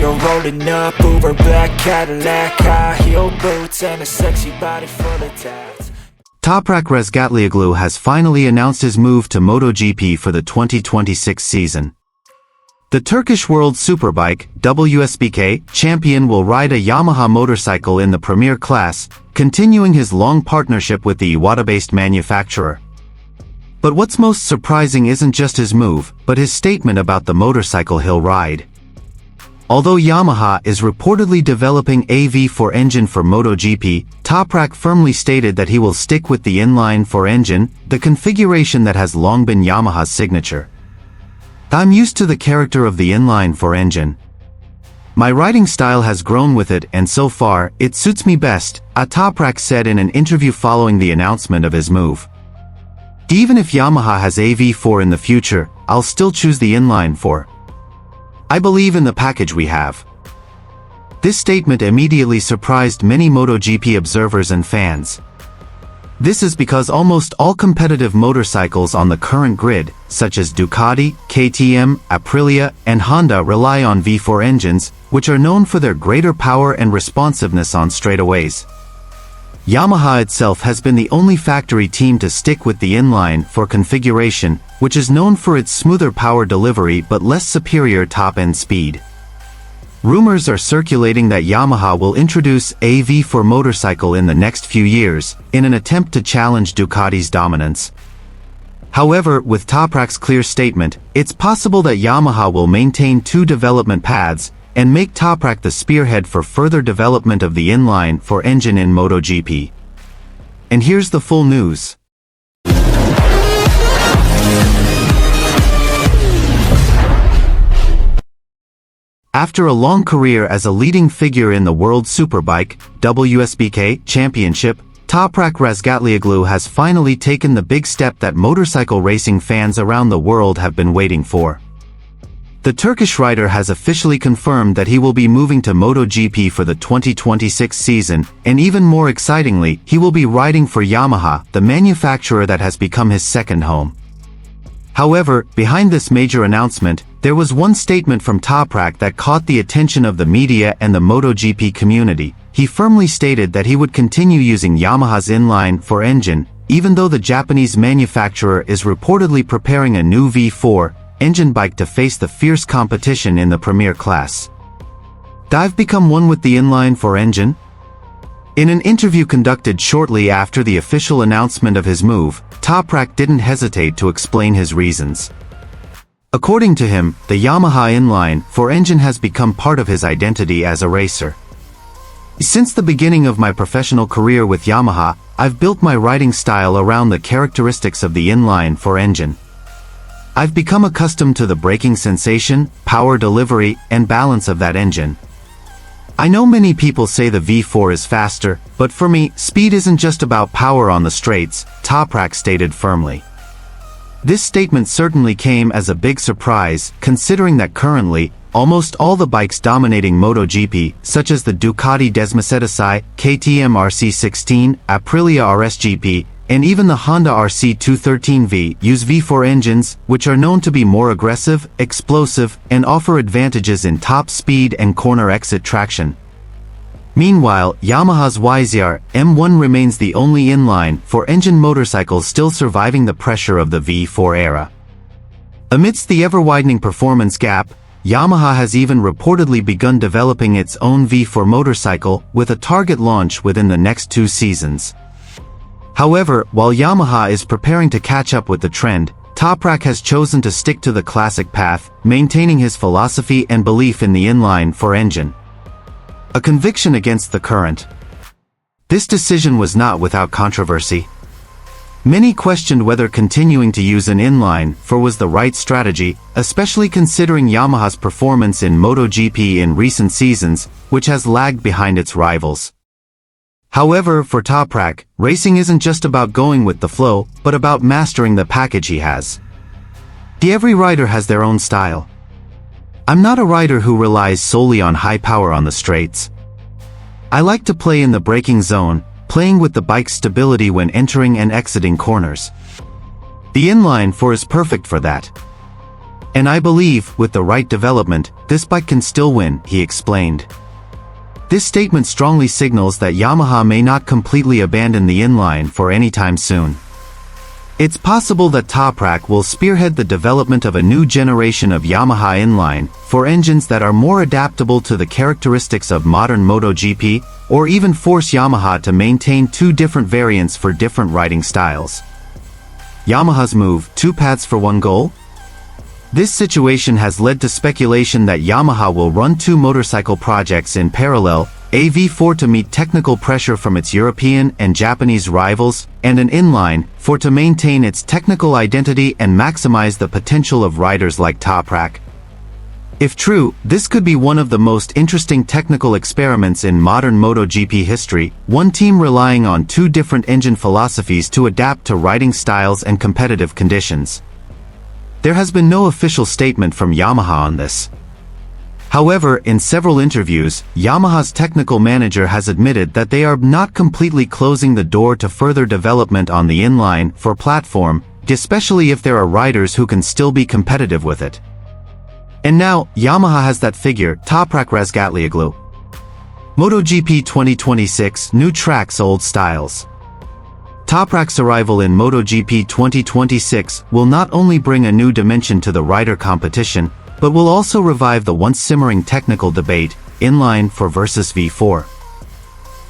You're rolling up, Uber black Cadillac, high heel boots, and a sexy body full of tats. Toprak Razgatlioglu has finally announced his move to MotoGP for the 2026 season. The Turkish World Superbike (WSBK) champion will ride a Yamaha motorcycle in the Premier class, continuing his long partnership with the Iwata-based manufacturer. But what's most surprising isn't just his move, but his statement about the motorcycle he'll ride. Although Yamaha is reportedly developing a V4 engine for MotoGP, Toprak firmly stated that he will stick with the inline-four engine, the configuration that has long been Yamaha's signature. "I'm used to the character of the inline-four engine. My riding style has grown with it, and so far, it suits me best," Toprak said in an interview following the announcement of his move. "Even if Yamaha has a V4 in the future, I'll still choose the inline-four. I believe in the package we have." This statement immediately surprised many MotoGP observers and fans. This is because almost all competitive motorcycles on the current grid, such as Ducati, KTM, Aprilia, and Honda, rely on V4 engines, which are known for their greater power and responsiveness on straightaways. Yamaha itself has been the only factory team to stick with the inline-four configuration, which is known for its smoother power delivery but less superior top-end speed. Rumors are circulating that Yamaha will introduce a V4 motorcycle in the next few years, in an attempt to challenge Ducati's dominance. However, with Toprak's clear statement, it's possible that Yamaha will maintain two development paths, and make Toprak the spearhead for further development of the inline-four engine in MotoGP. And here's the full news. After a long career as a leading figure in the World Superbike (WSBK) Championship, Toprak Razgatlioglu has finally taken the big step that motorcycle racing fans around the world have been waiting for. The Turkish rider has officially confirmed that he will be moving to MotoGP for the 2026 season, and even more excitingly, he will be riding for Yamaha, the manufacturer that has become his second home. However, behind this major announcement, there was one statement from Toprak that caught the attention of the media and the MotoGP community. He firmly stated that he would continue using Yamaha's inline-four engine, even though the Japanese manufacturer is reportedly preparing a new V4 engine bike to face the fierce competition in the Premier class. "I've become one with the inline-four engine?" In an interview conducted shortly after the official announcement of his move, Toprak didn't hesitate to explain his reasons. According to him, the Yamaha inline-four engine has become part of his identity as a racer. "Since the beginning of my professional career with Yamaha, I've built my riding style around the characteristics of the inline-four engine. I've become accustomed to the braking sensation, power delivery, and balance of that engine. I know many people say the V4 is faster, but for me, speed isn't just about power on the straights," Toprak stated firmly. This statement certainly came as a big surprise, considering that currently, almost all the bikes dominating MotoGP, such as the Ducati Desmosedici, KTM RC16, Aprilia RSGP, and even the Honda RC213V, use V4 engines, which are known to be more aggressive, explosive, and offer advantages in top speed and corner exit traction. Meanwhile, Yamaha's YZR M1 remains the only inline-four engine motorcycle still surviving the pressure of the V4 era. Amidst the ever-widening performance gap, Yamaha has even reportedly begun developing its own V4 motorcycle, with a target launch within the next 2 seasons. However, while Yamaha is preparing to catch up with the trend, Toprak has chosen to stick to the classic path, maintaining his philosophy and belief in the inline-four engine. A conviction against the current. This decision was not without controversy. Many questioned whether continuing to use an inline-four was the right strategy, especially considering Yamaha's performance in MotoGP in recent seasons, which has lagged behind its rivals. However, for Toprak, racing isn't just about going with the flow, but about mastering the package he has. Every rider has their own style. I'm not a rider who relies solely on high power on the straights. I like to play in the braking zone, playing with the bike's stability when entering and exiting corners. The inline-four is perfect for that. And I believe, with the right development, this bike can still win, he explained. This statement strongly signals that Yamaha may not completely abandon the inline-four anytime soon. It's possible that Toprak will spearhead the development of a new generation of Yamaha inline-four engines that are more adaptable to the characteristics of modern MotoGP, or even force Yamaha to maintain two different variants for different riding styles. Yamaha's move, two paths for one goal? This situation has led to speculation that Yamaha will run two motorcycle projects in parallel, a V4 to meet technical pressure from its European and Japanese rivals, and an inline-four to maintain its technical identity and maximize the potential of riders like Toprak. If true, this could be one of the most interesting technical experiments in modern MotoGP history, one team relying on two different engine philosophies to adapt to riding styles and competitive conditions. There has been no official statement from Yamaha on this. However, in several interviews, Yamaha's technical manager has admitted that they are not completely closing the door to further development on the inline-four platform, especially if there are riders who can still be competitive with it. And now, Yamaha has that figure, Toprak Razgatlioglu. MotoGP 2026, new tracks, old styles. Toprak's arrival in MotoGP 2026 will not only bring a new dimension to the rider competition, but will also revive the once simmering technical debate, inline-four versus V4.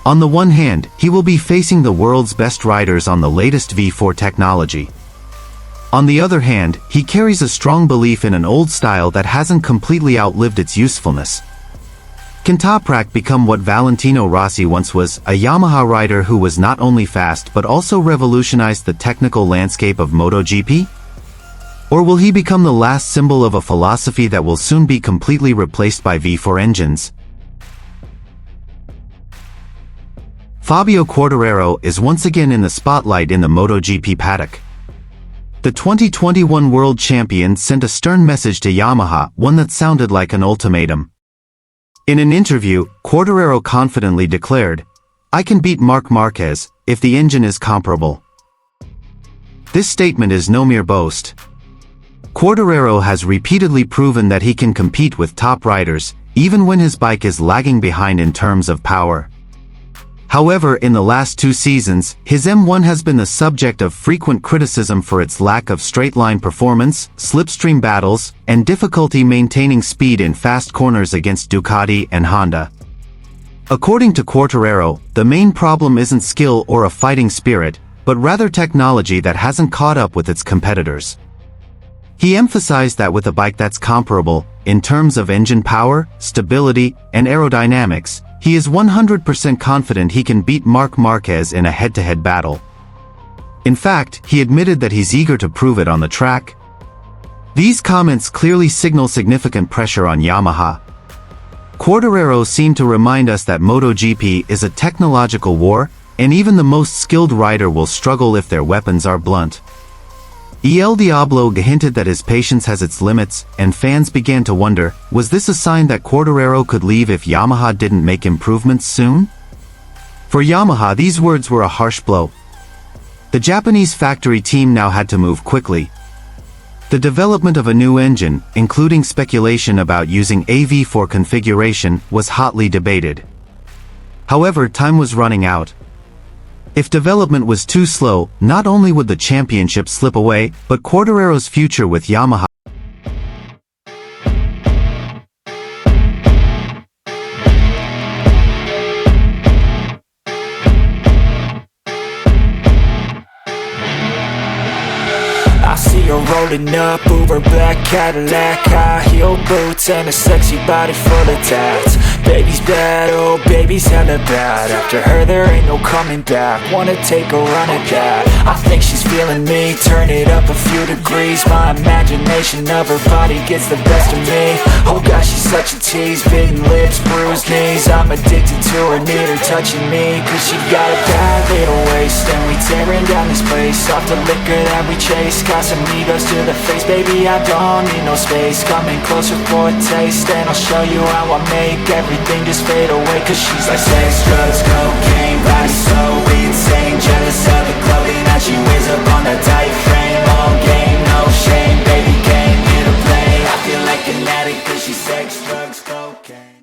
On the one hand, he will be facing the world's best riders on the latest V4 technology. On the other hand, he carries a strong belief in an old style that hasn't completely outlived its usefulness. Can Toprak become what Valentino Rossi once was, a Yamaha rider who was not only fast but also revolutionized the technical landscape of MotoGP? Or will he become the last symbol of a philosophy that will soon be completely replaced by V4 engines? Fabio Quartararo is once again in the spotlight in the MotoGP paddock. The 2021 world champion sent a stern message to Yamaha, one that sounded like an ultimatum. In an interview, Quartararo confidently declared, "I can beat Marc Marquez, if the engine is comparable." This statement is no mere boast. Quartararo has repeatedly proven that he can compete with top riders, even when his bike is lagging behind in terms of power. However, in the last two seasons, his M1 has been the subject of frequent criticism for its lack of straight-line performance, slipstream battles, and difficulty maintaining speed in fast corners against Ducati and Honda. According to Quartararo, the main problem isn't skill or a fighting spirit, but rather technology that hasn't caught up with its competitors. He emphasized that with a bike that's comparable, in terms of engine power, stability, and aerodynamics, he is 100% confident he can beat Marc Marquez in a head-to-head battle. In fact, he admitted that he's eager to prove it on the track. These comments clearly signal significant pressure on Yamaha. Quartararo seemed to remind us that MotoGP is a technological war, and even the most skilled rider will struggle if their weapons are blunt. El Diablo hinted that his patience has its limits, and fans began to wonder, was this a sign that Quartararo could leave if Yamaha didn't make improvements soon? For Yamaha, these words were a harsh blow. The Japanese factory team now had to move quickly. The development of a new engine, including speculation about using a V4 configuration, was hotly debated. However, time was running out. If development was too slow, not only would the championship slip away, but Quartararo's future with Yamaha. I see her rolling up, Uber black Cadillac, high heel boots and a sexy body full of tats. Baby's bad, oh baby's hella bad. After her there ain't no coming back. Wanna take a run at that. I think she's feeling me, turn it up a few degrees. My imagination of her body gets the best of me. Oh gosh, she's such a tease, bitten lips, bruised knees. I'm addicted to her, need her touching me, cause she got a bad little waist. And we tearing down this place, off the liquor that we chase. Got some egos to the face, baby I don't need no space. Coming closer for a taste, and I'll show you how I make everything just fade away. Cause she's like sex, drugs, cocaine, body so insane. Jealous of the clothing that she wears up on that tight frame. All game, no shame, baby came here to play. cocaine.